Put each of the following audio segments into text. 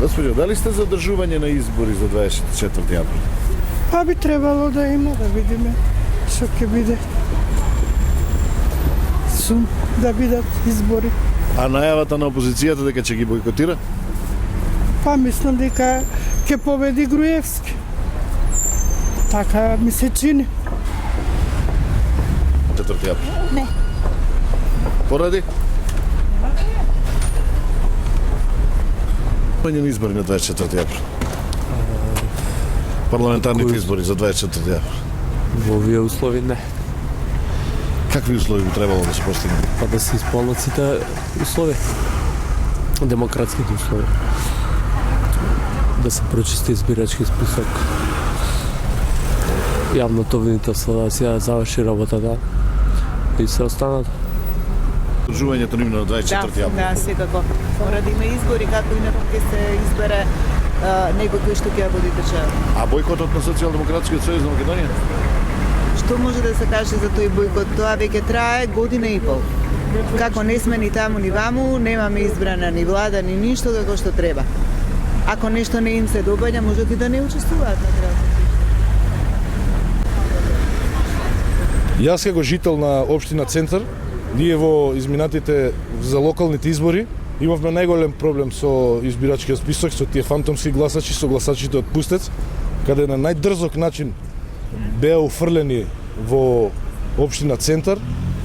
Господио, дали сте за одржување на избори за 24 април? Па би требало да има, да видиме што ќе биде. Сум да бидат избори. А најавата на опозицијата дека ќе ги бойкотира? Па мислам дека ќе победи Груевски. Така ми се чини. 4 април. Не. Поради? На избори на 24 април. Парламентарните избори за 24 април. Во овие услови не. Какви услови би требало да се постигнат? Па да се исполнат сите услови. Демократските услови. Да се прочисти избирачки список. Јавното обвинителство да си ја заврши работата и се останат. Одржувањето нивно на 24 април. Да, секако. Мора да има избори, како инаку ќе се избере некој кој што ќе ја води држава. А бойкотот на Социјалдемократскиот сојуз на Македонија? Што може да се каже за тој бойкот? Тоа веќе трае година и пол. Како не сме ни таму ни ваму, немаме избрана ни влада, ни ништо како што треба. Ако нешто не им се добаѓа, можат и да не учествуваат на крајот. Јас како жител на општина Центар, ние во изминатите за локалните избори имавме најголем проблем со избирачкиот список, со тие фантомски гласачи, со гласачите од Пустец, каде на најдрзок начин беа уфрлени во општина Центар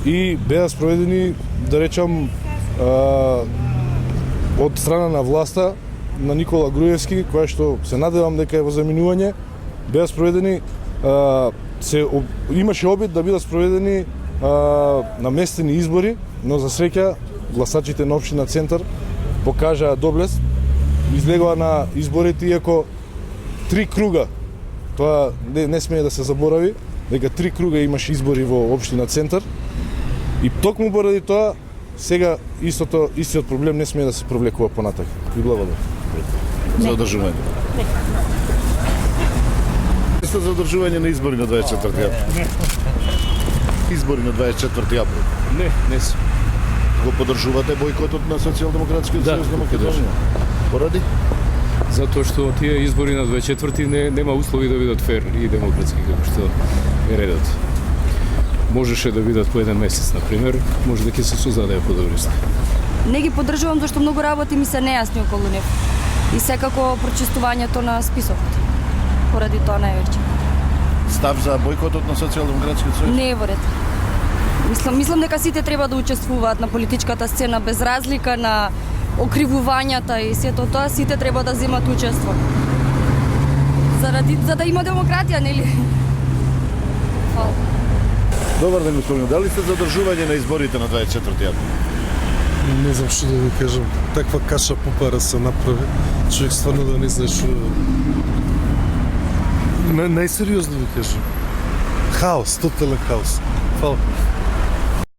и беа спроведени, да речам, од страна на власта на Никола Груевски, која што се надевам дека е во заминување, беа спроведени имаше обид да бидат спроведени наместени избори, но за среќа гласачите на општина Центар покажаа доблест, излегоа на изборите иако 3 круга. Тоа не смее да се заборави дека 3 круга имаше избори во општина Центар и токму поради тоа сега истиот проблем не смее да се провлекува понатак. Ви благодарам. За одржување. Не. Сте за одржување на избори на 24 април? Не. Избори на 24 април. Не сум. Го поддржувате бойкотот на Социјалдемократскиот сојуз на Македонија? Поради? Затоа што тие избори на 24 нема услови да бидат фер и демократски како што е редот. Можеше да бидат по еден месец, например, може да ќе се создадеа подобри услови. Не ги поддржувам зашто многу работи ми се нејасни околу нив. И секако прочистувањето на списокот. Поради тоа највеќе. Став за бойкотот на Социјалдемократскиот сојуз? Не е во ред. Мислам дека сите треба да учествуваат на политичката сцена без разлика на окривувањата и сето тоа, сите треба да земат учество. За да има демократија, нели? Фала. Добар ден, господин. Дали сте за одржување на изборите на 24 април? Не знам што да ви кажам. Таква каша пупара се направи. Човек стварно да не знае што... Најсериозно ви кажам. Хаос, тотален хаос. Фала.